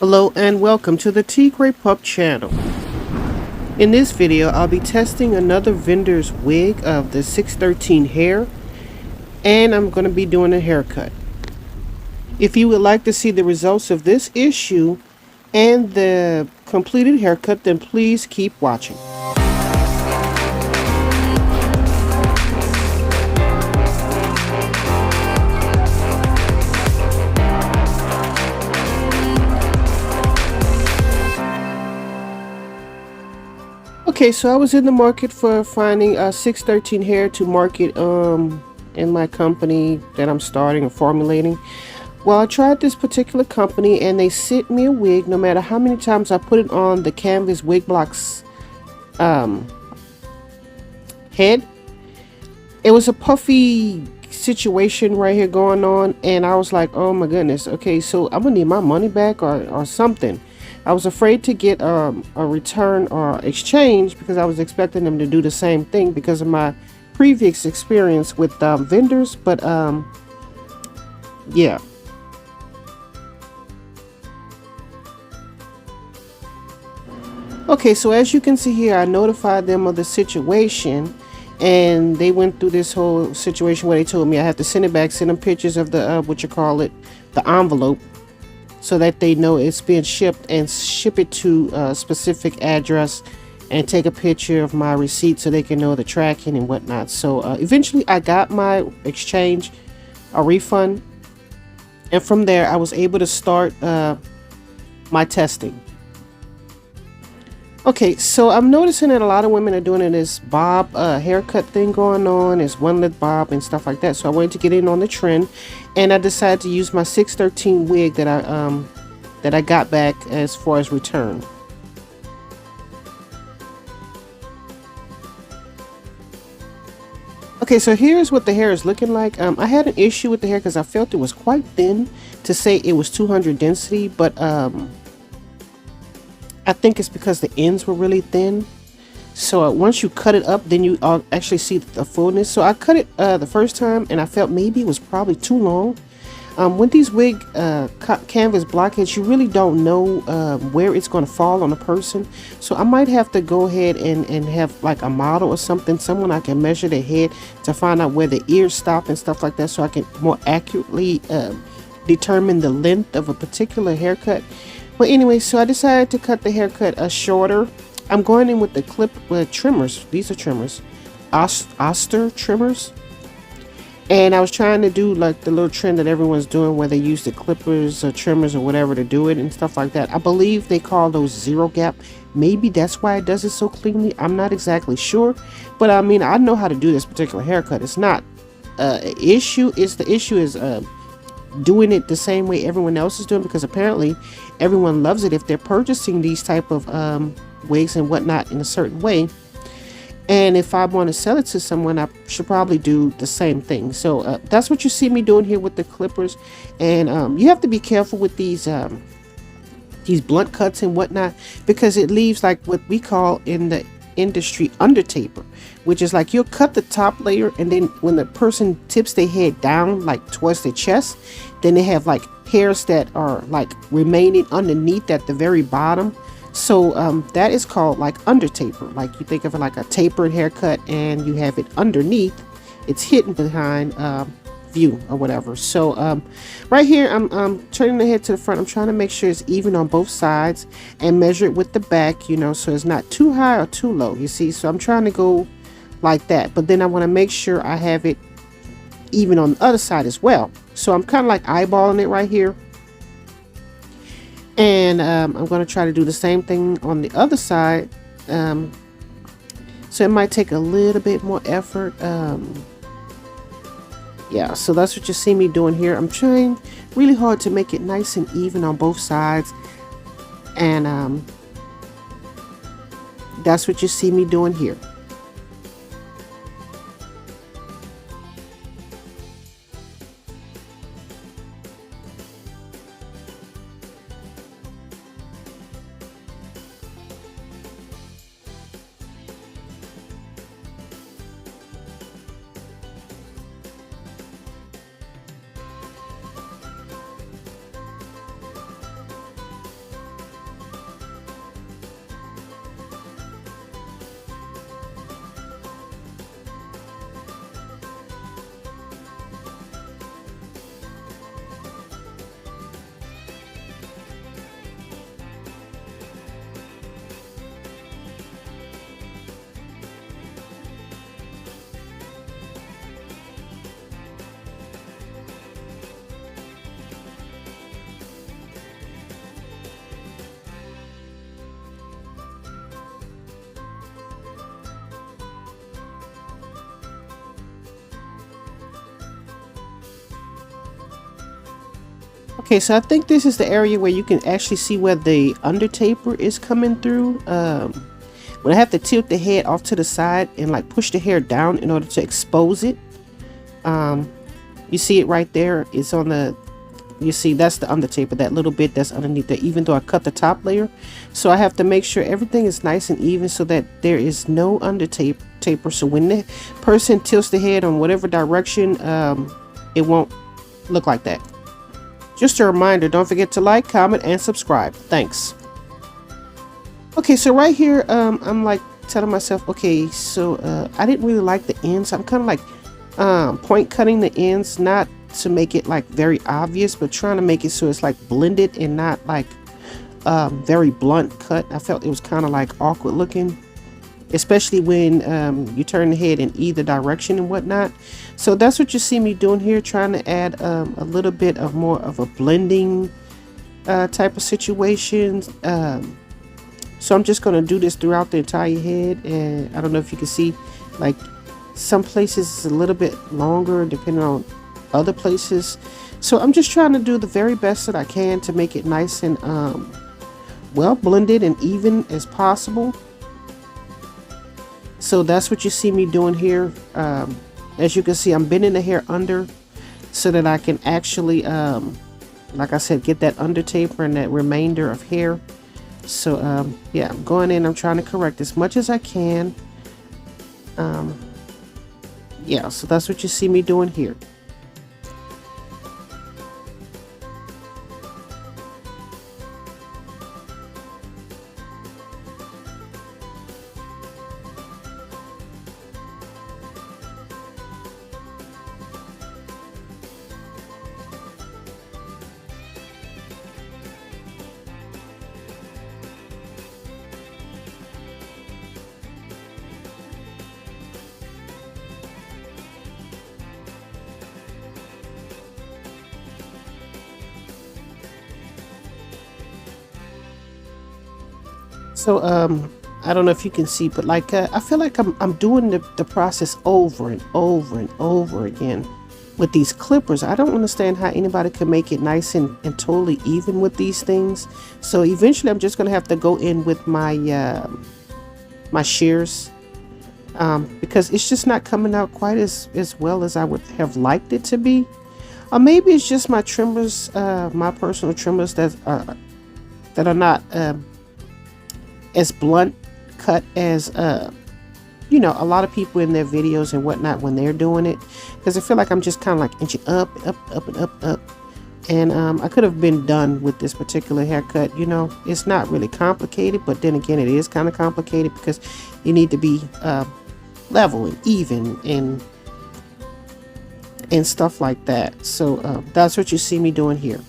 Hello and welcome to the Tigre.pup channel. In this video, I'll be testing another vendor's wig of the 613 hair, and I'm going to be doing a haircut. If you would like to see the results of this issue and the completed haircut, then please keep watching. Okay, so I was in the market for finding a 613 hair to market in my company that I'm starting or formulating. Well, I tried this particular company and they sent me a wig no matter how many times I put it on the canvas wig blocks head. It was a puffy situation right here going on, and I was like, oh my goodness, okay, so I'm gonna need my money back or something. I was afraid to get a return or exchange because I was expecting them to do the same thing because of my previous experience with vendors, but yeah. Okay, so as you can see here, I notified them of the situation, and they went through this whole situation where they told me I have to send it back, send them pictures of the the envelope, so that they know it's being shipped, and ship it to a specific address and take a picture of my receipt so they can know the tracking and whatnot. So eventually I got my exchange, a refund, and from there I was able to start my testing. Okay, so I'm noticing that a lot of women are doing this bob haircut thing going on. It's one lip bob and stuff like that. So I wanted to get in on the trend, and I decided to use my 613 wig that I got back as far as return. Okay, so here's what the hair is looking like. I had an issue with the hair because I felt it was quite thin to say it was 200 density, but I think it's because the ends were really thin. So once you cut it up, then you actually see the fullness. So I cut it the first time, and I felt maybe it was probably too long. With these wig canvas blockheads, you really don't know where it's going to fall on a person. So I might have to go ahead and have like a model or something, someone I can measure their head to find out where the ears stop and stuff like that, so I can more accurately determine the length of a particular haircut. But anyway, so I decided to cut the haircut shorter. I'm going in with the clip trimmers. These are trimmers, Oster trimmers. And I was trying to do like the little trend that everyone's doing where they use the clippers or trimmers or whatever to do it and stuff like that. I believe they call those zero gap. Maybe that's why it does it so cleanly. I'm not exactly sure. But I mean, I know how to do this particular haircut. It's not an issue. The issue is doing it the same way everyone else is doing, because apparently everyone loves it if they're purchasing these type of wigs and whatnot in a certain way. And if I want to sell it to someone, I should probably do the same thing. So that's what you see me doing here with the clippers. And you have to be careful with these blunt cuts and whatnot, because it leaves like what we call in the industry under taper, which is like you'll cut the top layer, and then when the person tips their head down like towards their chest, then they have like hairs that are like remaining underneath at the very bottom. So that is called like under taper. Like you think of it like a tapered haircut, and you have it underneath, it's hidden behind view or whatever. So right here I'm turning the head to the front. I'm trying to make sure it's even on both sides and measure it with the back, you know, so it's not too high or too low, you see. So I'm trying to go like that, but then I want to make sure I have it even on the other side as well. So I'm kind of like eyeballing it right here, and I'm going to try to do the same thing on the other side. So it might take a little bit more effort. Yeah, so that's what you see me doing here. I'm trying really hard to make it nice and even on both sides, and that's what you see me doing here. Okay, so I think this is the area where you can actually see where the under taper is coming through. When I have to tilt the head off to the side and like push the hair down in order to expose it. You see it right there. It's on the, you see that's the under taper, that little bit that's underneath there, even though I cut the top layer. So I have to make sure everything is nice and even so that there is no under taper. So when the person tilts the head on whatever direction, it won't look like that. Just a reminder, don't forget to like, comment, and subscribe. Thanks. Okay, so right here, I'm like telling myself, okay, so I didn't really like the ends. I'm kind of like point cutting the ends, not to make it like very obvious, but trying to make it so it's like blended and not like very blunt cut. I felt it was kind of like awkward looking, especially when you turn the head in either direction and whatnot. So that's what you see me doing here, trying to add a little bit of more of a blending type of situation. So I'm just going to do this throughout the entire head, and I don't know if you can see, like some places it's a little bit longer depending on other places. So I'm just trying to do the very best that I can to make it nice and well blended and even as possible. So that's what you see me doing here. As you can see, I'm bending the hair under so that I can actually like I said, get that under taper and that remainder of hair. So yeah, I'm going in, I'm trying to correct as much as I can. Yeah, so that's what you see me doing here. So I don't know if you can see, but like I feel like I'm doing the process over and over and over again with these clippers. I don't understand how anybody can make it nice and totally even with these things. So eventually I'm just gonna have to go in with my my shears because it's just not coming out quite as well as I would have liked it to be. Or maybe it's just my trimmers, my personal trimmers that are not as blunt cut as you know, a lot of people in their videos and whatnot when they're doing it, because I feel like I'm just kind of like inching up and up, and I could have been done with this particular haircut. You know, it's not really complicated, but then again it is kind of complicated because you need to be level and even and stuff like that. So that's what you see me doing here.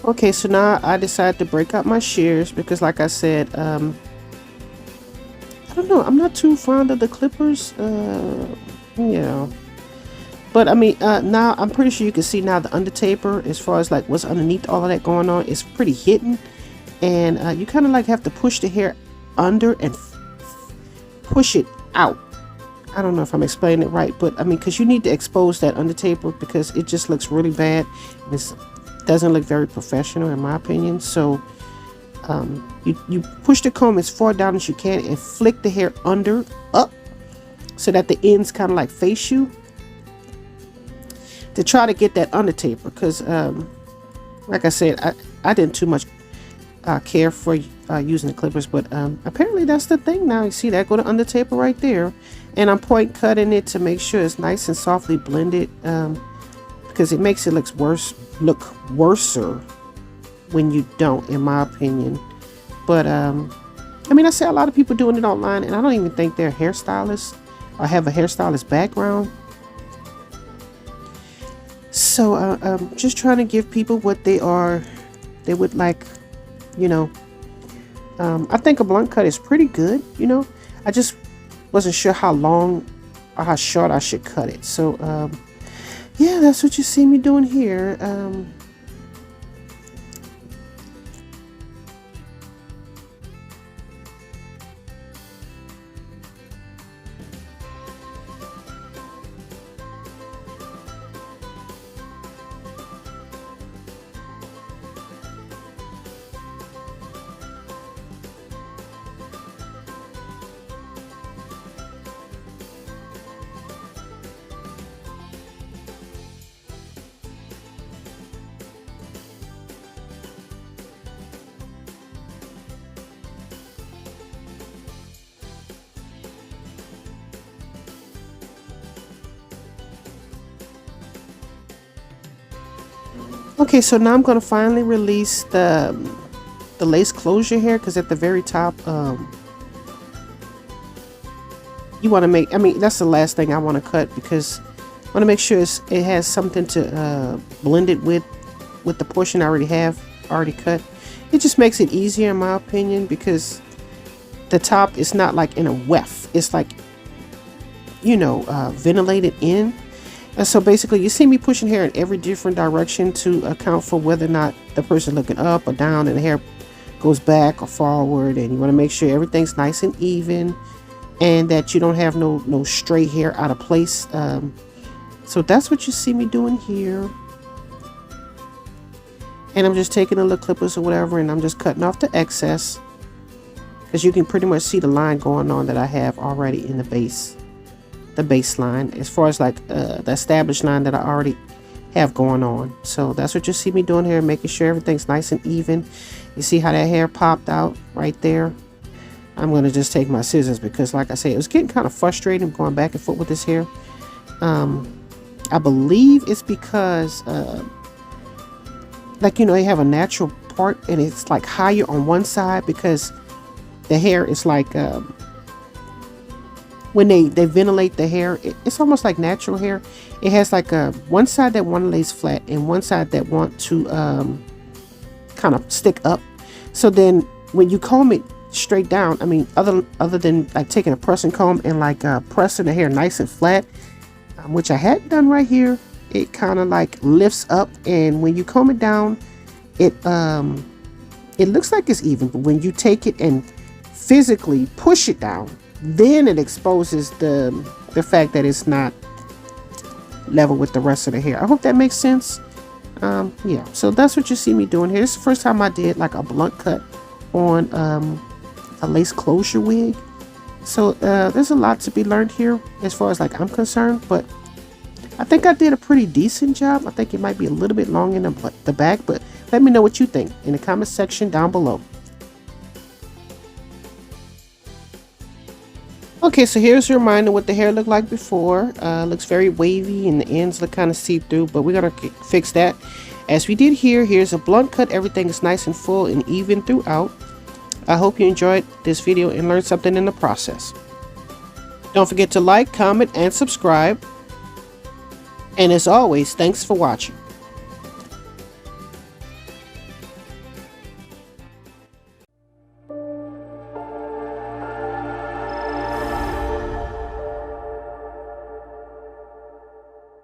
Okay, so now I decided to break out my shears because, like I said, I don't know, I'm not too fond of the clippers, yeah. But I mean, now I'm pretty sure you can see now the under taper, as far as like what's underneath all of that going on, is pretty hidden, and you kind of like have to push the hair under and push it out. I don't know if I'm explaining it right, but I mean, because you need to expose that under taper because it just looks really bad. It doesn't look very professional in my opinion. So You push the comb as far down as you can and flick the hair up so that the ends kind of like face you, to try to get that under taper. Because like I said, I didn't too much care for using the clippers, but apparently that's the thing now. You see that go to under taper right there, and I'm point cutting it to make sure it's nice and softly blended, because it makes it look worser when you don't, in my opinion. But I mean, I see a lot of people doing it online, and I don't even think they're hairstylists or have a hairstylist background. So I'm just trying to give people what they would like, you know. I think a blunt cut is pretty good, you know. I just wasn't sure how long or how short I should cut it. So yeah, that's what you see me doing here. Okay, so now I'm going to finally release the lace closure here, because at the very top, you want to make, I mean, that's the last thing I want to cut, because I want to make sure it has something to blend it with the portion I already cut. It just makes it easier in my opinion, because the top is not like in a weft. It's like, you know, ventilated in. And so basically you see me pushing hair in every different direction to account for whether or not the person looking up or down and the hair goes back or forward. And you want to make sure everything's nice and even, and that you don't have no stray hair out of place. So that's what you see me doing here. And I'm just taking the little clippers or whatever, and I'm just cutting off the excess, because you can pretty much see the line going on that I have already in the baseline, as far as like the established line that I already have going on. So that's what you see me doing here, making sure everything's nice and even. You see how that hair popped out right there? I'm going to just take my scissors, because like I said, it was getting kind of frustrating going back and forth with this hair. I believe it's because like, you know, they have a natural part and it's like higher on one side, because the hair is like when they ventilate the hair, it's almost like natural hair. It has like one side that lays flat and one side that want to kind of stick up. So then when you comb it straight down, I mean, other than like taking a pressing comb and like pressing the hair nice and flat, which I had done right here, it kind of like lifts up, and when you comb it down, it looks like it's even. But when you take it and physically push it down, then it exposes the fact that it's not level with the rest of the hair. I hope that makes sense. Yeah, so that's what you see me doing here. This is the first time I did like a blunt cut on a lace closure wig. So there's a lot to be learned here as far as like I'm concerned, but I think I did a pretty decent job. I think it might be a little bit long in the back, but let me know what you think in the comment section down below. Okay, so here's a reminder what the hair looked like before. Looks very wavy and the ends look kind of see-through, but we're gonna fix that as we did here. Here's a blunt cut. Everything is nice and full and even throughout. I hope you enjoyed this video and learned something in the process. Don't forget to like, comment, and subscribe. And as always, thanks for watching.